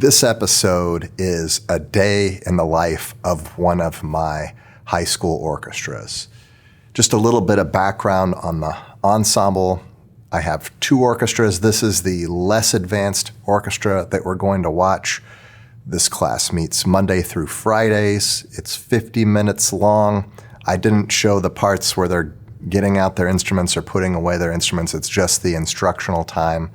This episode is a day in the life of one of my high school orchestras. Just a little bit of background on the ensemble. I have two orchestras. This is the less advanced orchestra that we're going to watch. This class meets Monday through Fridays. It's 50 minutes long. I didn't show the parts where they're getting out their instruments or putting away their instruments. It's just the instructional time.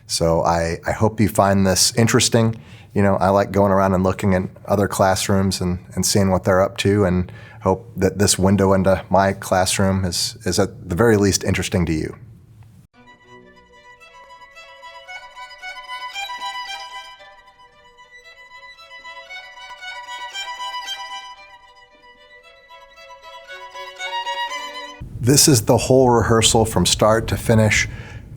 So I hope you find this interesting. You know, I like going around and looking at other classrooms and seeing what they're up to, and hope that this window into my classroom is at the very least interesting to you. This is the whole rehearsal from start to finish,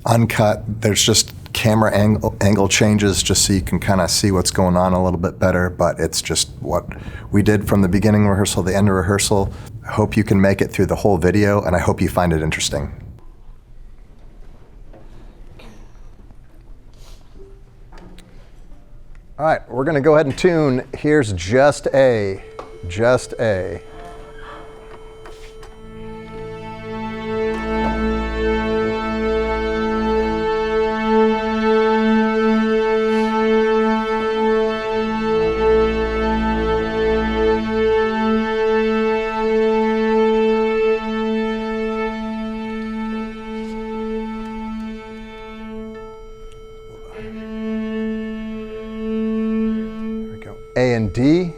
uncut. There's just camera angle changes just so you can kind of see what's going on a little bit better, but it's just what we did from the beginning of rehearsal to the end of rehearsal. I hope you can make it through the whole video, and I hope you find it interesting. All right, we're gonna go ahead and tune. Here's just A. A and D.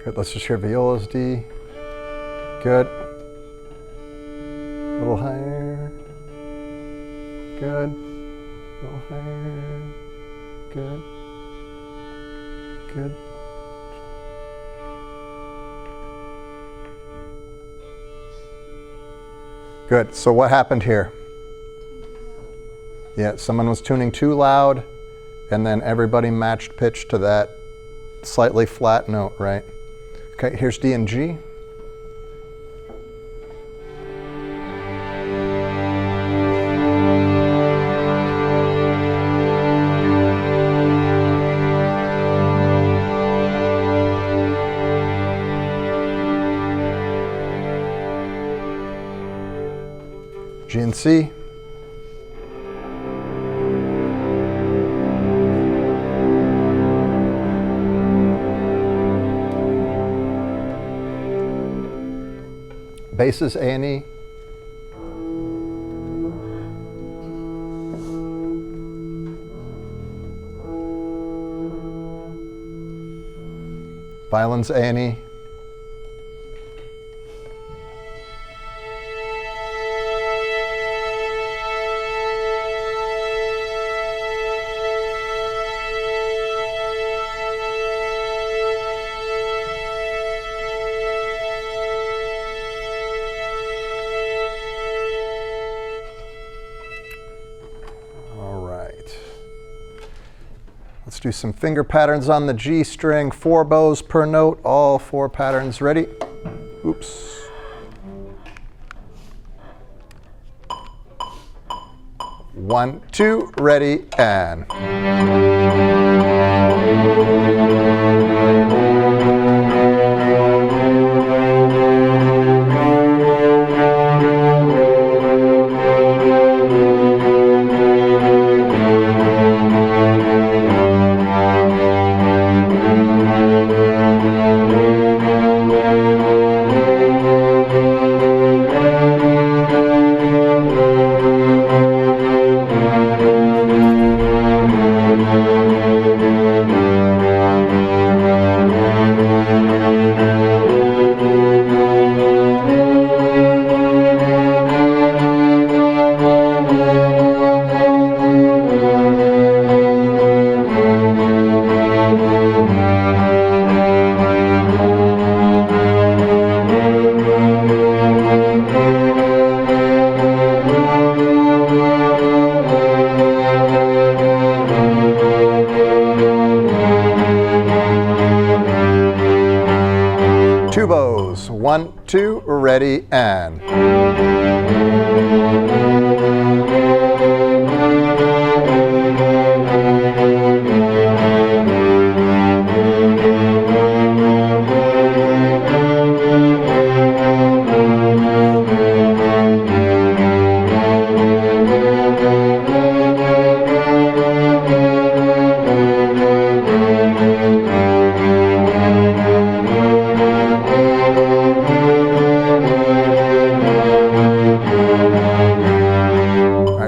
Good, let's just hear violas, D. Good. A little higher. Good. A little higher. Good. Good. Good. So what happened here? Yeah, someone was tuning too loud, and then everybody matched pitch to that slightly flat note, right? Okay, here's D and G. G and C. Basses A and E. Violins A and E. Let's do some finger patterns on the G string, 4 bows per note, all 4 patterns. Ready? Oops. One, two, ready, and. bows. 1, 2, ready, and.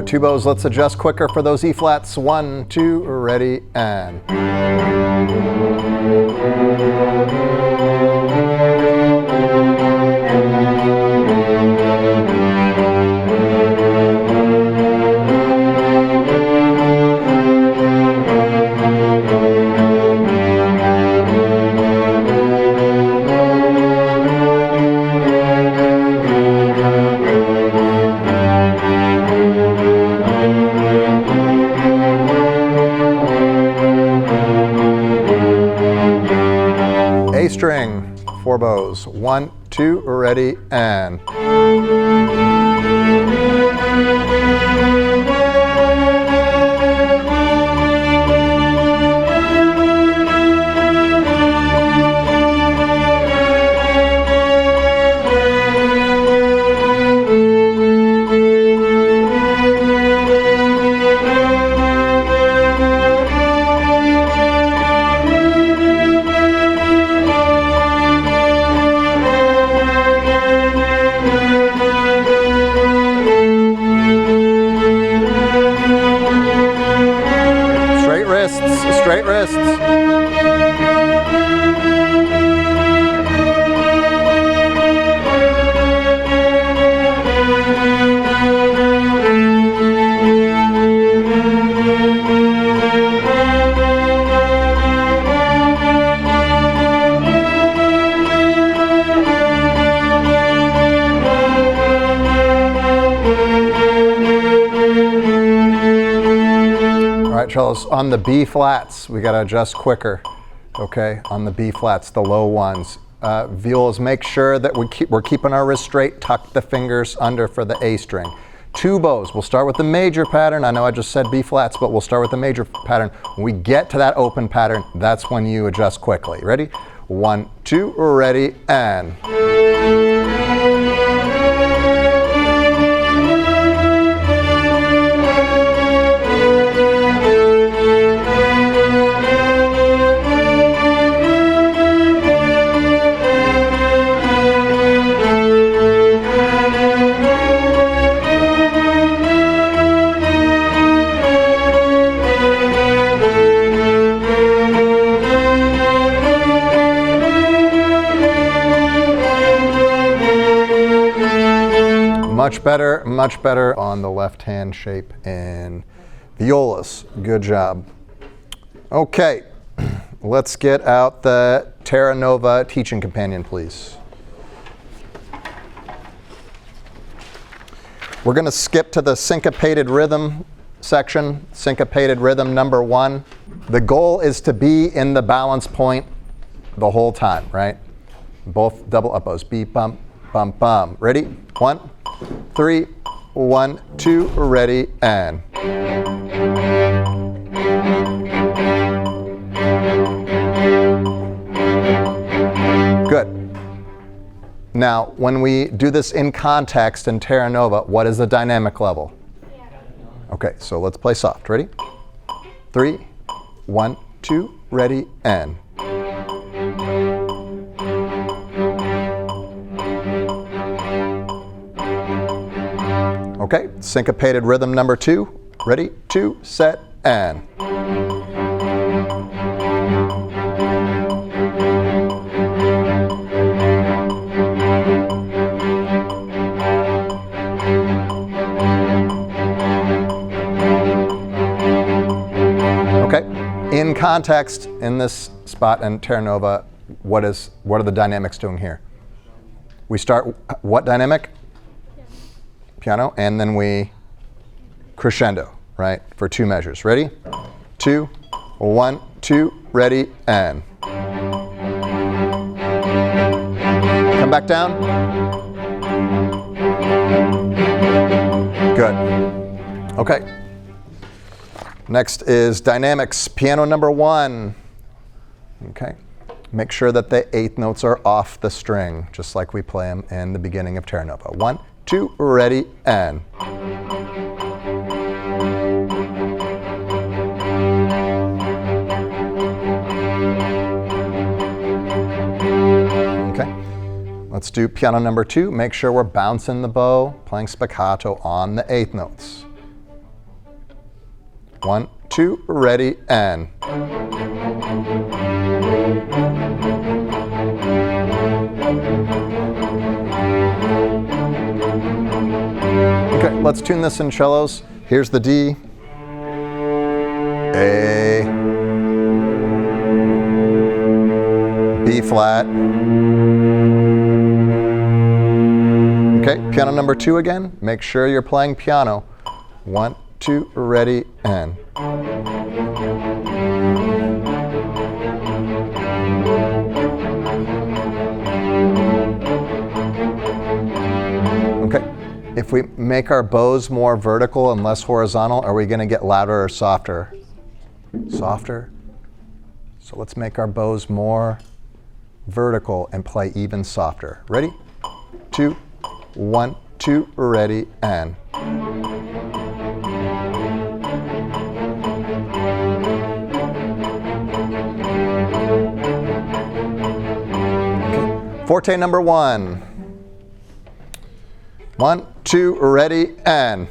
Two bows, let's adjust quicker for those E flats. 1, 2, ready, and. A string, 4 bows. 1, 2, ready, and. Straight wrists. Cellos, on the B flats, we got to adjust quicker, okay? On the B flats, the low ones. Violas, make sure that we're keeping our wrists straight, tuck the fingers under for the A string. 2 bows, we'll start with the major pattern. I know I just said B flats, but we'll start with the major pattern. When we get to that open pattern, that's when you adjust quickly. Ready? 1, 2, ready, and. Much better on the left-hand shape in violas. Good job. Okay, let's get out the Terra Nova teaching companion, please. We're going to skip to the syncopated rhythm section, syncopated rhythm number 1. The goal is to be in the balance point the whole time, right? Both double up bows. Beep, bump, bump, bum. Ready? 1, 3, 1, 2, ready, and. Good. Now, when we do this in context in Terra Nova, what is the dynamic level? Okay, so let's play soft. Ready? 3, 1, 2, ready, and. Okay, syncopated rhythm number 2. Ready, 2, set, and. Okay, in context, in this spot in Terra Nova, what are the dynamics doing here? We start what dynamic? Piano, and then we crescendo, right, for 2 measures. Ready? 2, 1, 2, ready, and. Come Come back down. Good. Okay. Next is dynamics, piano number 1. Okay. Make sure that the 8th notes are off the string, just like we play them in the beginning of Terra Nova. 1, 2, ready, and. Let's do piano number 2. Make sure we're bouncing the bow, playing spiccato on the 8th notes. 1, 2, ready, and. Okay, let's tune this in cellos. Here's the D, A, B flat. Okay, piano number 2 again. Make sure you're playing piano. 1, 2, ready, and. Okay, if we make our bows more vertical and less horizontal, are we going to get louder or softer? Softer. So let's make our bows more vertical and play even softer. Ready? 2, 1, 2, ready, and. Okay. Forte number 1. 1, 2, ready, and.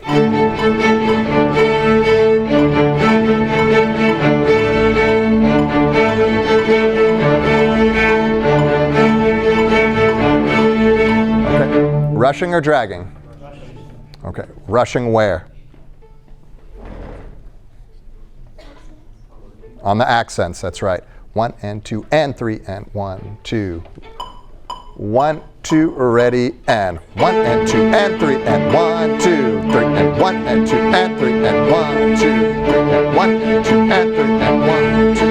Rushing or dragging? Rushing. Okay. Rushing where? On the accents, that's right. 1 and 2 and 3 and 1, 2. 1, 2, ready, and. 1 and 2 and 3 and 1, 2, 3 and 1 and 2 and 3 and 1, 2, 3 and 1 and 2 and 3 and 1, 2.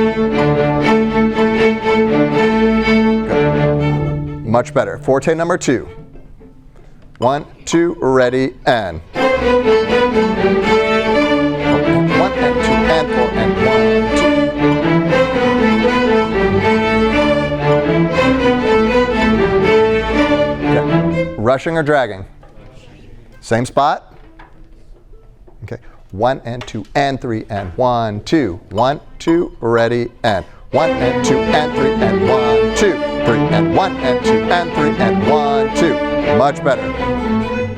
Good. Much better. Forte number 2. 1, 2, ready, and. 1 and 2 and 4 and 1, 2. Okay. Rushing or dragging? Same spot? Okay. 1 and 2 and 3 and 1, 2. 1, 2, ready, and. 1 and 2 and 3 and 1, 2, 3 and 1 and 2 and 3 and 1, 2. Much better.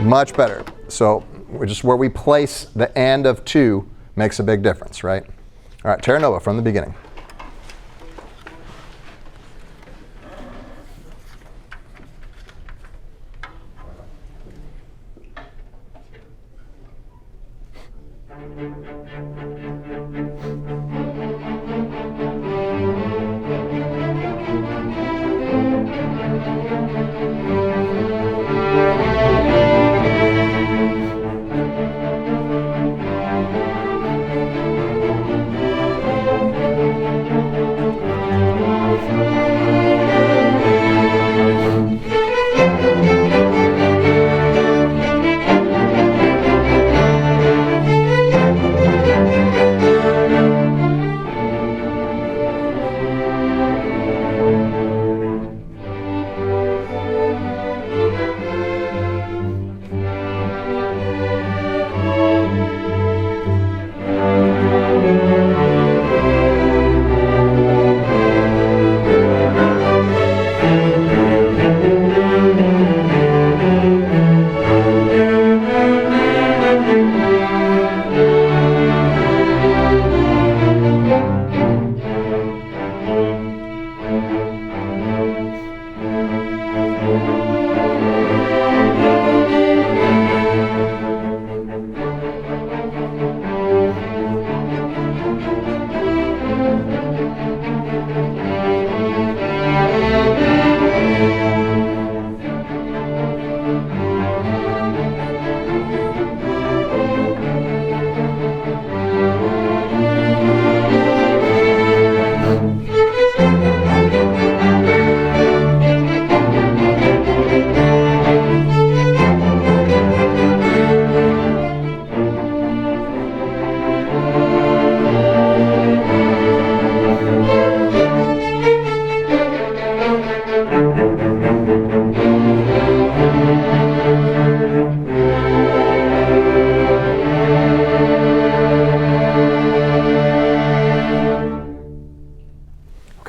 Much better. So just where we place the and of 2 makes a big difference, right? All right, Terra Nova from the beginning.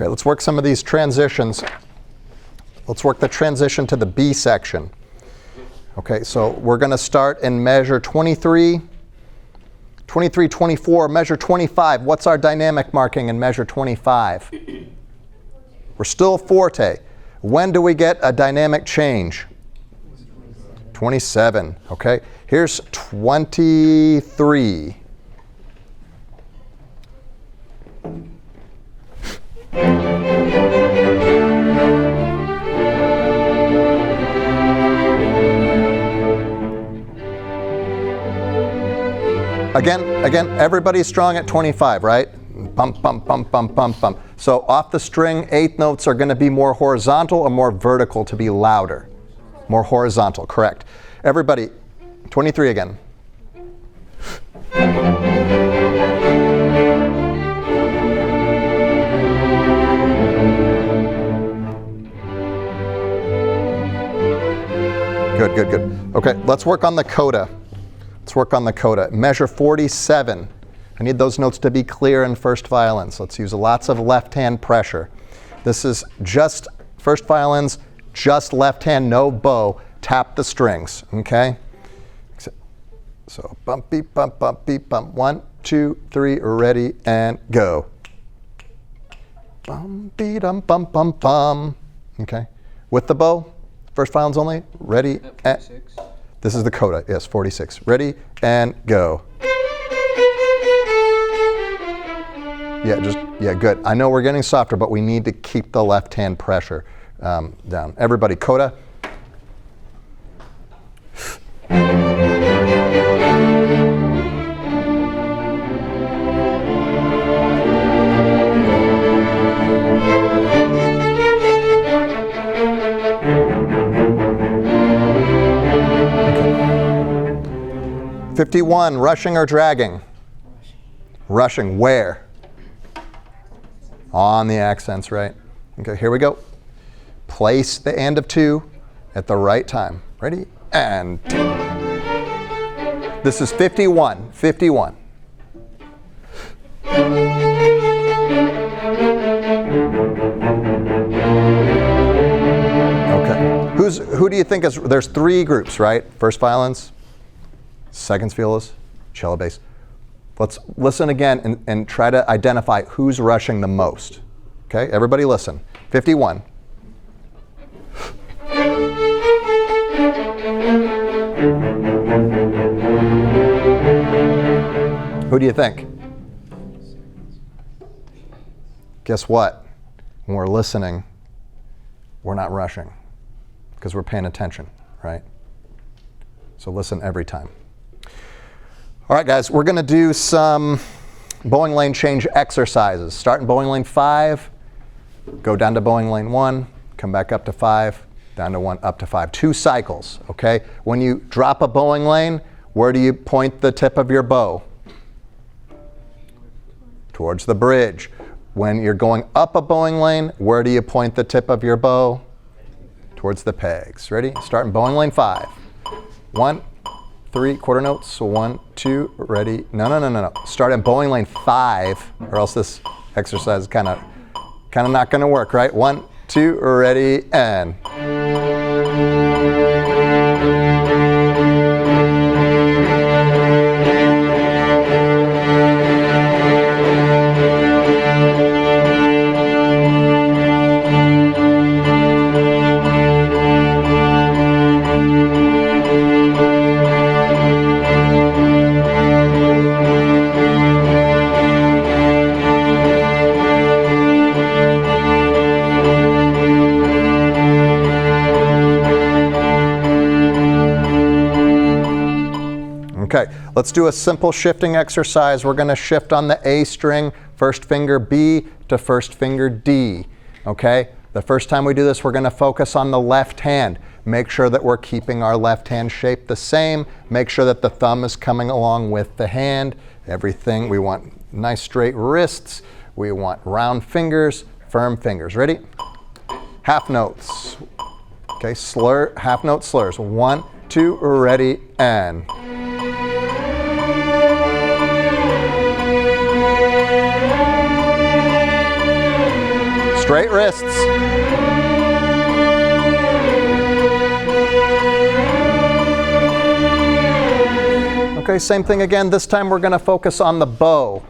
Okay, let's work some of these transitions. Let's work the transition to the B section. Okay, so we're going to start in measure 23, 24, measure 25. What's our dynamic marking in measure 25? We're still forte. When do we get a dynamic change? 27. Okay, here's 23. Again, everybody's strong at 25, right? Bump, bump, bump, bump, bump, bump. So off the string, eighth notes are going to be more horizontal or more vertical to be louder? More horizontal, correct. Everybody, 23 again. Good, good, good. Okay, let's work on the coda. Let's work on the coda. Measure 47. I need those notes to be clear in first violins. Let's use lots of left hand pressure. This is just first violins, just left hand, no bow. Tap the strings, okay? So bump, beep, bump, bump, beep, bump. 1, 2, 3, ready, and go. Bum, beat, bum, bum, bum. Okay, with the bow, first violins only. Ready, and this is the coda. Yes, 46. Ready, and go. Yeah, good. I know we're getting softer, but we need to keep the left hand pressure down. Everybody, coda. Okay. 51, rushing or dragging? Rushing, where? On the accents, right? Okay, here we go. Place the end of 2 at the right time. Ready? And this is 51. 51. Okay. Who do you think is, there's 3 groups, right? First violins, second violas, cello bass. Let's listen again and try to identify who's rushing the most. Okay, everybody listen. 51. Who do you think? Guess what? When we're listening, we're not rushing because we're paying attention, right? So listen every time. All right, guys, we're going to do some bowing lane change exercises. Start in bowing lane 5, go down to bowing lane 1, come back up to 5, down to 1, up to 5. 2 cycles, okay? When you drop a bowing lane, where do you point the tip of your bow? Towards the bridge. When you're going up a bowing lane, where do you point the tip of your bow? Towards the pegs. Ready? Start in bowing lane 5. 1, 3 quarter notes. 1, 2, ready. No. Start in bowing lane 5, or else this exercise is kind of not going to work, right? 1, 2, ready, and. Okay, let's do a simple shifting exercise. We're going to shift on the A string, first finger B to first finger D. Okay, the first time we do this, we're going to focus on the left hand. Make sure that we're keeping our left hand shape the same. Make sure that the thumb is coming along with the hand. Everything, we want nice straight wrists. We want round fingers, firm fingers. Ready? Half notes. Okay, slur, half note slurs. 1, 2, ready, and. Straight wrists. Okay, same thing again. This time we're going to focus on the bow.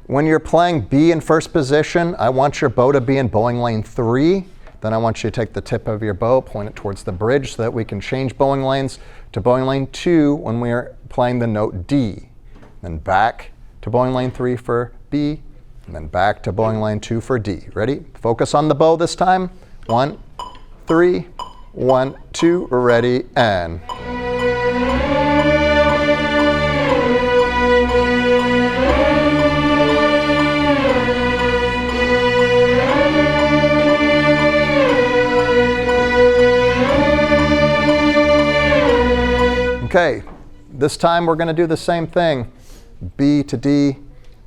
When you're playing B in first position, I want your bow to be in bowing lane 3. Then I want you to take the tip of your bow, point it towards the bridge so that we can change bowing lanes to bowing lane 2 when we are playing the note D. Then back to bowing lane 3 for B, and then back to bowing lane 2 for D. Ready? Focus on the bow this time. 1, 3, 1, 2, ready, and. Okay, this time we're going to do the same thing. B to D,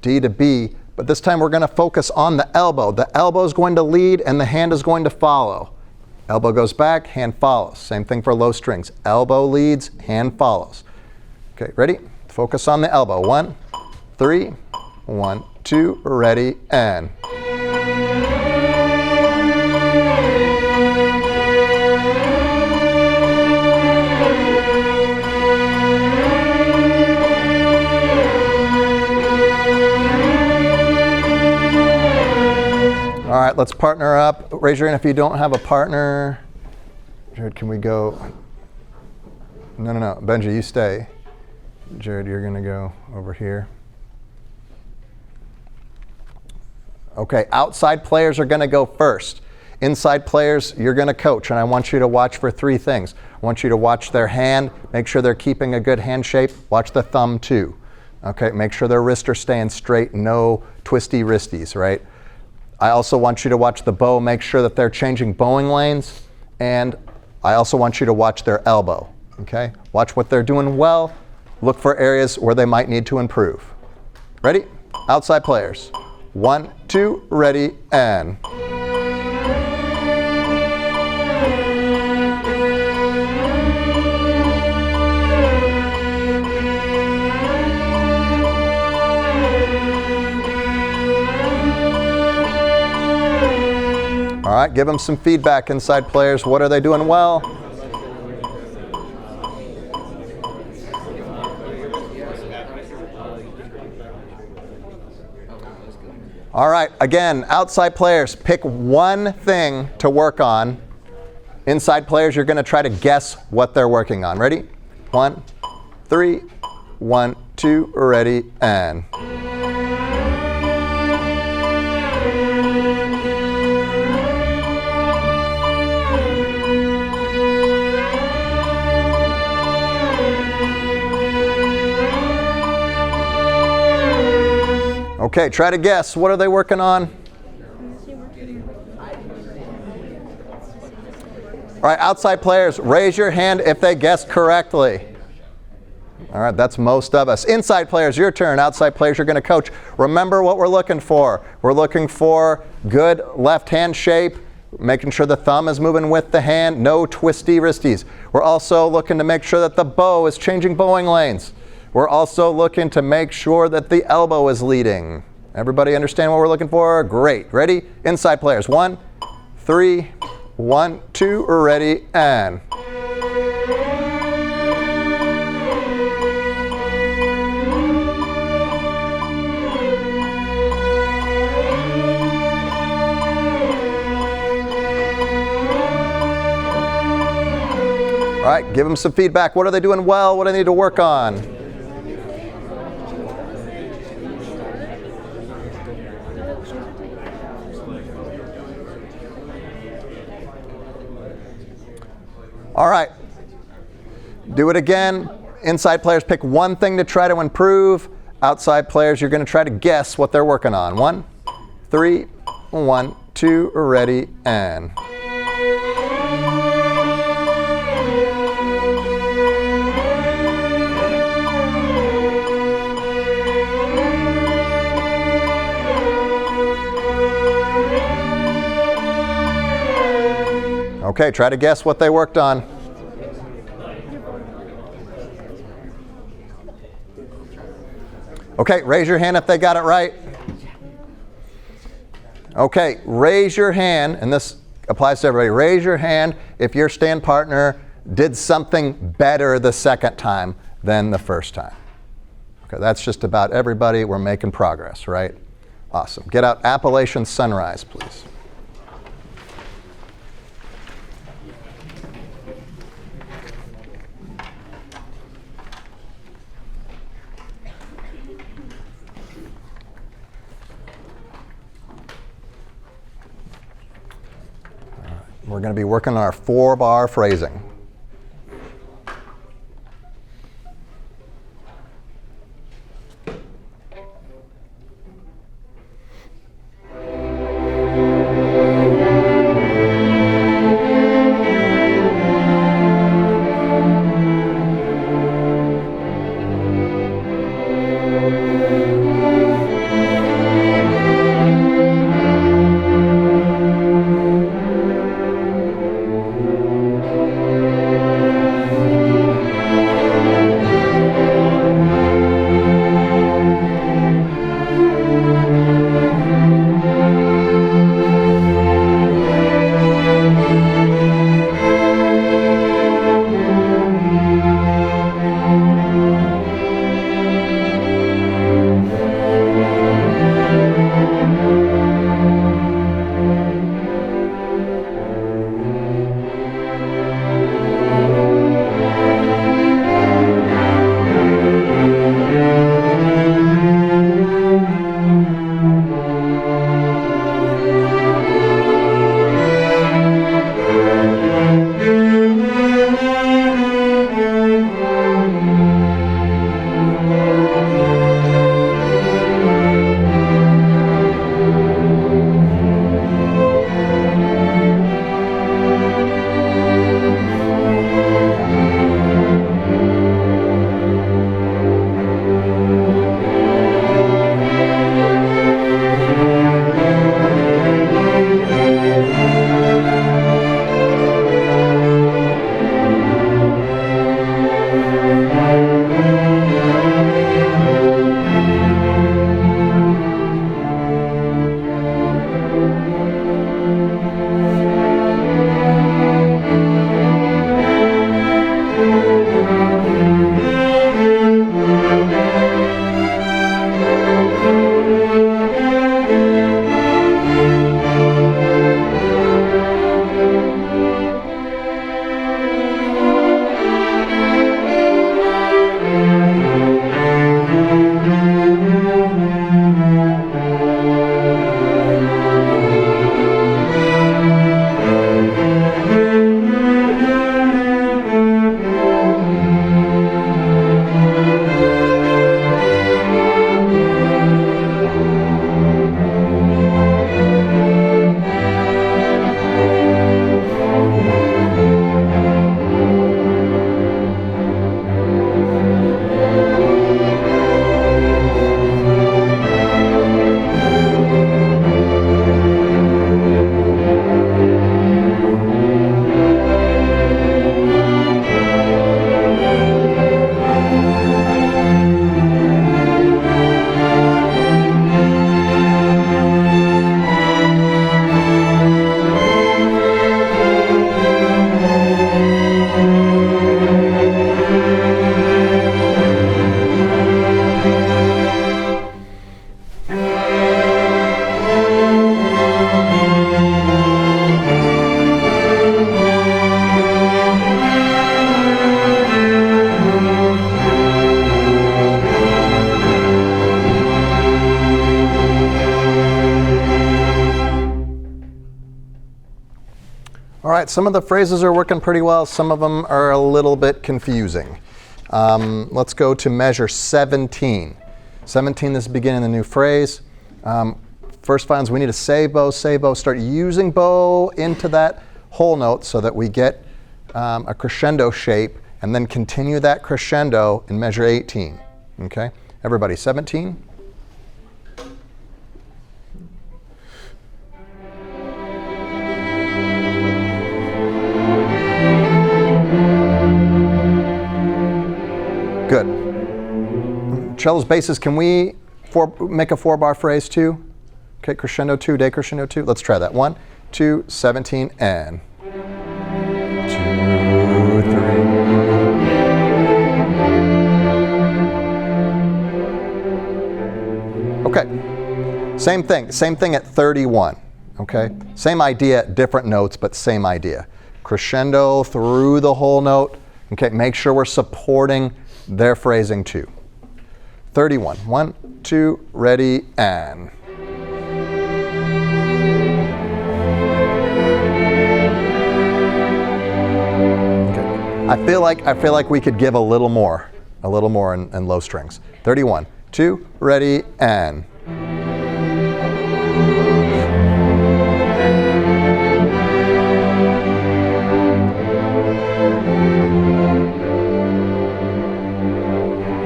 D to B, but this time we're going to focus on the elbow. The elbow is going to lead and the hand is going to follow. Elbow goes back, hand follows. Same thing for low strings. Elbow leads, hand follows. Okay, ready? Focus on the elbow. 1, 3, 1, 2, ready, and. All right, let's partner up. Raise your hand if you don't have a partner. Jared, can we go? No. Benji, you stay. Jared, you're going to go over here. Okay, outside players are going to go first. Inside players, you're going to coach, and I want you to watch for 3 things. I want you to watch their hand, make sure they're keeping a good hand shape. Watch the thumb too. Okay, make sure their wrists are staying straight, no twisty wristies, right? I also want you to watch the bow, make sure that they're changing bowing lanes, and I also want you to watch their elbow, okay? Watch what they're doing well, look for areas where they might need to improve. Ready? Outside players. 1, 2, ready, and. All right, give them some feedback, inside players. What are they doing well? All right, again, outside players, pick one thing to work on. Inside players, you're going to try to guess what they're working on. Ready? 1, 3, 1, 2, ready, and. Okay, try to guess. What are they working on? All right, outside players, raise your hand if they guessed correctly. All right, that's most of us. Inside players, your turn. Outside players, you're going to coach. Remember what we're looking for. We're looking for good left hand shape, making sure the thumb is moving with the hand, no twisty wristies. We're also looking to make sure that the bow is changing bowing lanes. We're also looking to make sure that the elbow is leading. Everybody understand what we're looking for? Great. Ready? Inside players. 1, 3, 1, 2, ready, and. All right, give them some feedback. What are they doing well? What do they need to work on? All right, do it again. Inside players, pick one thing to try to improve. Outside players, you're going to try to guess what they're working on. 1, 3, 1, 2, ready, and. Okay, try to guess what they worked on. Okay, raise your hand if they got it right. Okay, raise your hand, and this applies to everybody. Raise your hand if your stand partner did something better the second time than the first time. Okay, that's just about everybody. We're making progress, right? Awesome. Get out Appalachian Sunrise, please. We're going to be working on our 4-bar phrasing. All right, some of the phrases are working pretty well. Some of them are a little bit confusing. Let's go to measure 17. 17 is the beginning of the new phrase. First finds we need a say bow, start using bow into that whole note so that we get a crescendo shape, and then continue that crescendo in measure 18. Okay, everybody, 17. Good. Cello's basses, can we make a 4-bar phrase too? Okay, crescendo 2, decrescendo 2. Let's try that. 1, 2, 17, and 2, 3. Okay, same thing at 31. Okay, same idea, different notes, but same idea. Crescendo through the whole note. Okay, make sure we're supporting their phrasing too. 31. 1, 2, ready, and. Okay. I feel like we could give a little more in low strings. 31. 2, ready, and.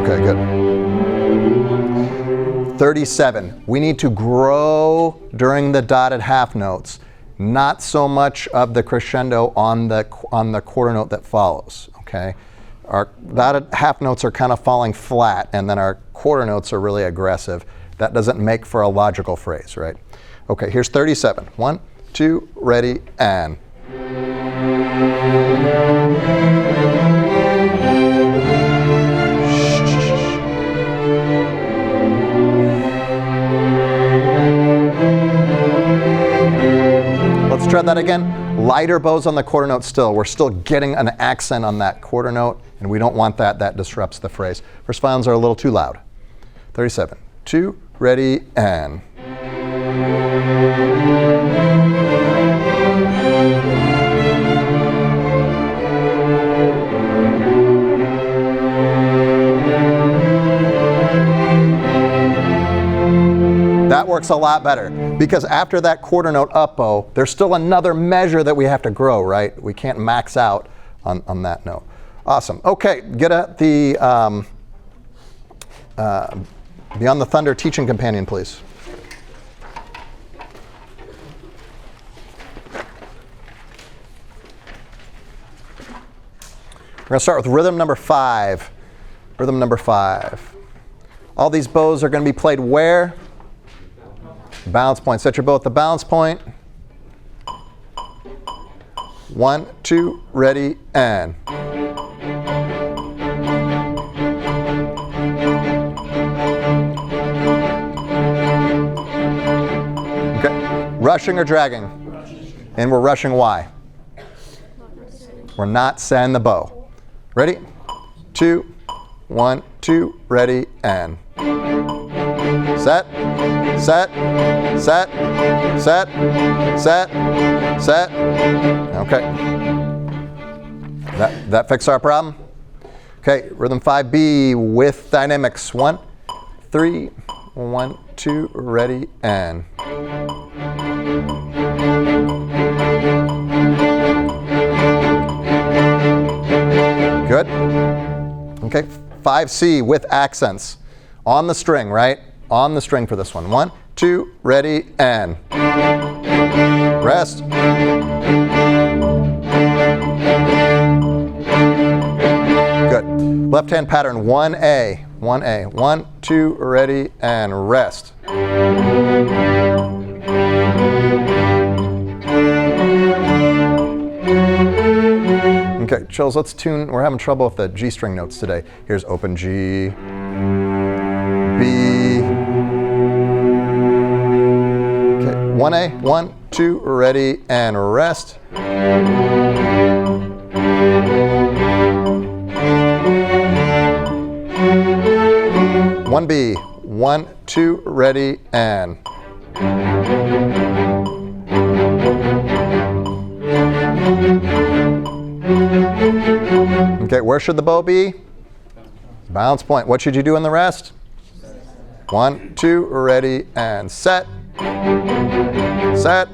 Okay, good. 37. We need to grow during the dotted half notes, not so much of the crescendo on the quarter note that follows. Okay, our dotted half notes are kind of falling flat, and then our quarter notes are really aggressive. That doesn't make for a logical phrase, right? Okay, here's 37. 1, 2, ready, and. Let's try that again. Lighter bows on the quarter note still. We're still getting an accent on that quarter note, and we don't want that. That disrupts the phrase. First violins are a little too loud. 37. 2, ready, and. That works a lot better, because after that quarter note up bow, there's still another measure that we have to grow, right? We can't max out on that note. Awesome. Okay, get at the Beyond the Thunder teaching companion, please. We're going to start with rhythm number 5. Rhythm number 5. All these bows are going to be played where? Balance point. Set your bow at the balance point. 1, 2, ready, and. Okay. Rushing or dragging? Rushing. And we're rushing why? We're not setting the bow. Ready? 2, 1, 2, ready, and. Set, set, set, set, set, set. Okay. That fixed our problem? Okay, rhythm 5B with dynamics. 1, 3, 1, 2, ready, and. Good. Okay, 5C with accents. On the string, right? On the string for this one. 1, 2, ready, and. Rest. Good. Left hand pattern 1A. 1A. 1, 2, ready, and rest. Okay, chills, let's tune. We're having trouble with the G string notes today. Here's open G, B. Okay, 1A, 1, 2, ready, and rest. 1B, 1, 2, ready, and. Okay, where should the bow be? Balance point. What should you do in the rest? 1, 2, ready, and set. Set.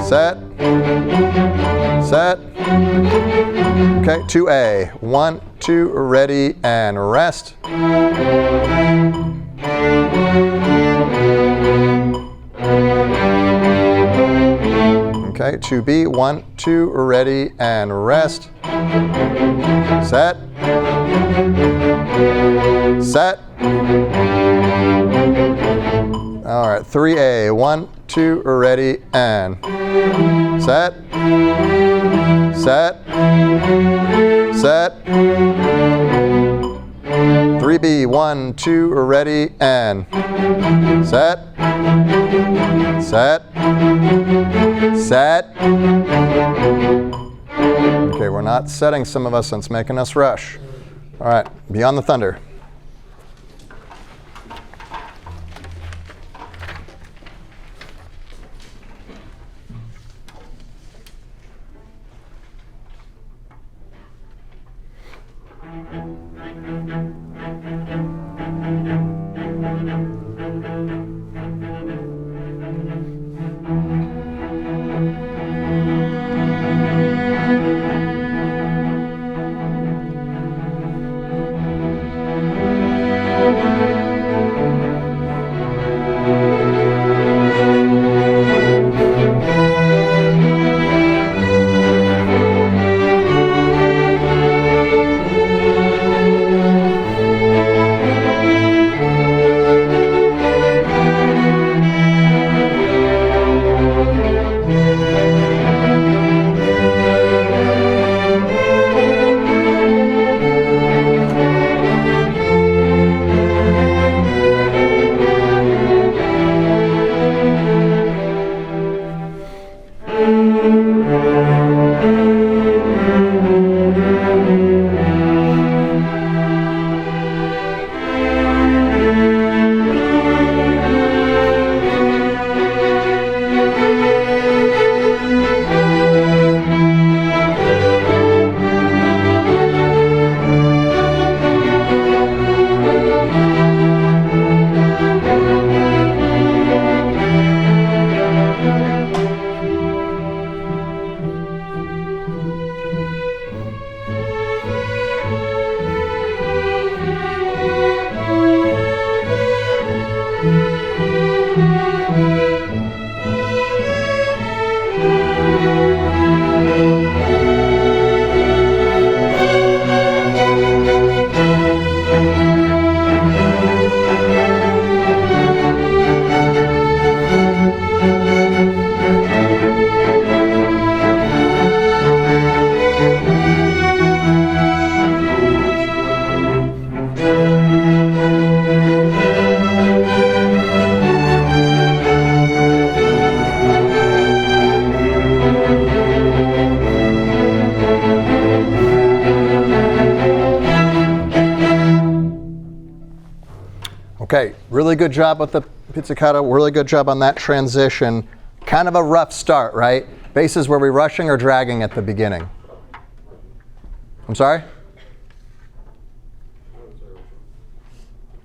Set. Set. Okay, 2A. 1, 2, ready, and rest. Okay, 2B, 1, 2, ready, and rest. Set. Set. All right, 3A, 1, 2, ready, and set, set, set. 3B, 1, 2, ready, and set, set, set. Okay, we're not setting some of us, and it's making us rush. All right, Beyond the Thunder. Okay, really good job with the pizzicato, really good job on that transition. Kind of a rough start, right? Basses, were we rushing or dragging at the beginning? I'm sorry?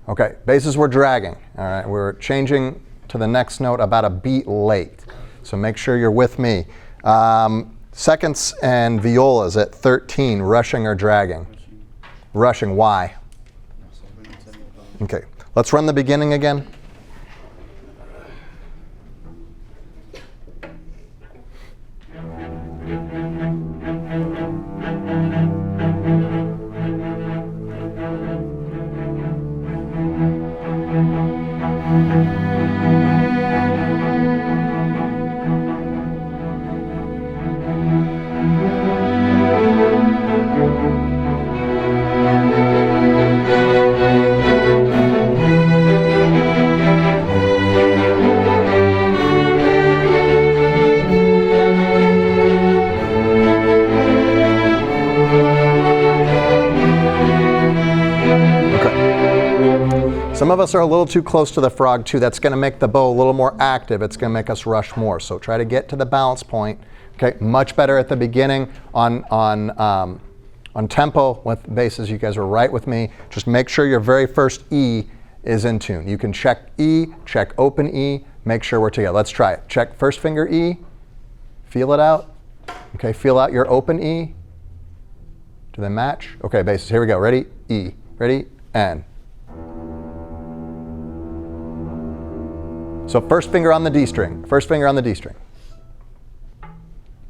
Okay, basses were dragging. All right, we're changing to the next note about a beat late. So make sure you're with me. Seconds and violas at 13, rushing or dragging? Rushing, why? Okay, let's run the beginning again. Some of us are a little too close to the frog too. That's going to make the bow a little more active. It's going to make us rush more. So try to get to the balance point. Okay, much better at the beginning on tempo with basses. You guys are right with me. Just make sure your very first E is in tune. You can check E, check open E, make sure we're together. Let's try it. Check first finger E, feel it out. Okay, feel out your open E. Do they match? Okay, basses, here we go. Ready? E. Ready? And. So first finger on the D string, first finger on the D string.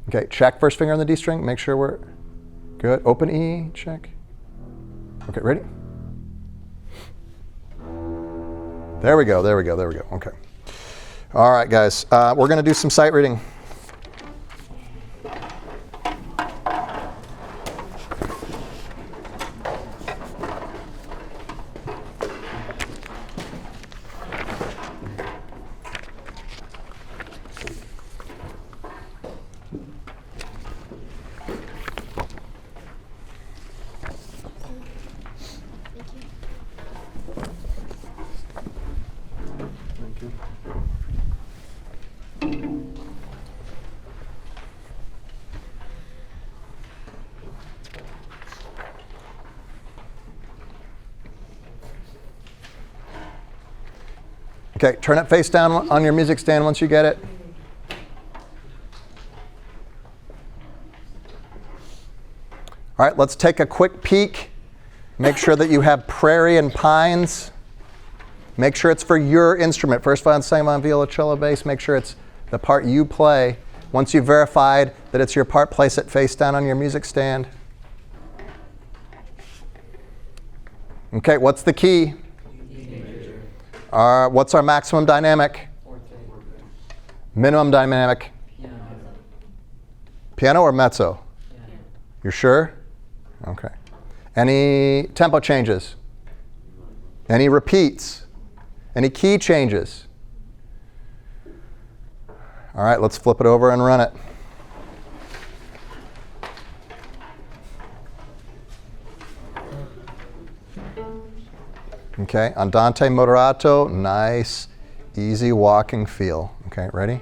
Okay, check first finger on the D string, make sure we're good. Open E, check. Okay, ready? There we go, there we go, there we go, okay. All right, guys, we're going to do some sight reading. Okay, turn it face down on your music stand once you get it. All right, let's take a quick peek. Make sure that you have prairie and pines. Make sure it's for your instrument. First violin, second violin, viola, cello, bass. Make sure it's the part you play. Once you've verified that it's your part, place it face down on your music stand. Okay, what's the key? What's our maximum dynamic? Minimum dynamic? Piano or mezzo? You're sure? Okay. Any tempo changes? Any repeats? Any key changes? All right, let's flip it over and run it. Okay, andante moderato, nice, easy walking feel. Okay, ready?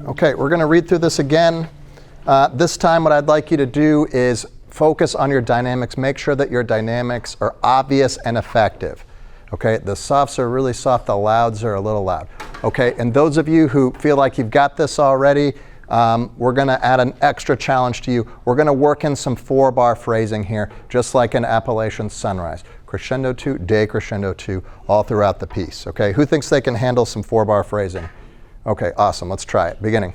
Okay, we're going to read through this again. This time what I'd like you to do is focus on your dynamics. Make sure that your dynamics are obvious and effective. Okay, the softs are really soft, the louds are a little loud. Okay, and those of you who feel like you've got this already, we're going to add an extra challenge to you. We're going to work in some 4-bar phrasing here, just like in Appalachian Sunrise. Crescendo 2, decrescendo 2, all throughout the piece. Okay, who thinks they can handle some 4-bar phrasing? Okay, awesome. Let's try it. Beginning.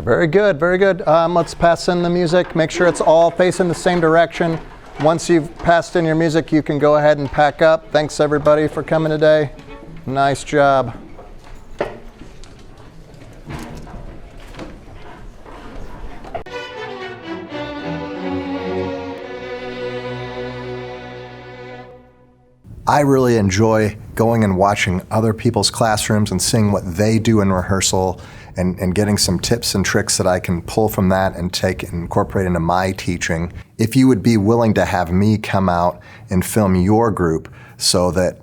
right, very good, very good. Let's pass in the music. Make sure it's all facing the same direction. Once you've passed in your music, you can go ahead and pack up. Thanks everybody for coming today. Nice job. I really enjoy going and watching other people's classrooms and seeing what they do in rehearsal and getting some tips and tricks that I can pull from that and take and incorporate into my teaching. If you would be willing to have me come out and film your group so that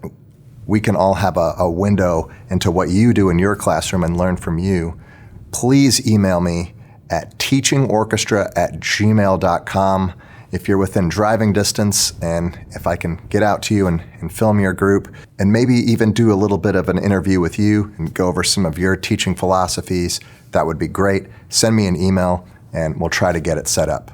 we can all have a window into what you do in your classroom and learn from you, please email me at teachingorchestra@gmail.com. If you're within driving distance and if I can get out to you and film your group and maybe even do a little bit of an interview with you and go over some of your teaching philosophies, that would be great. Send me an email and we'll try to get it set up.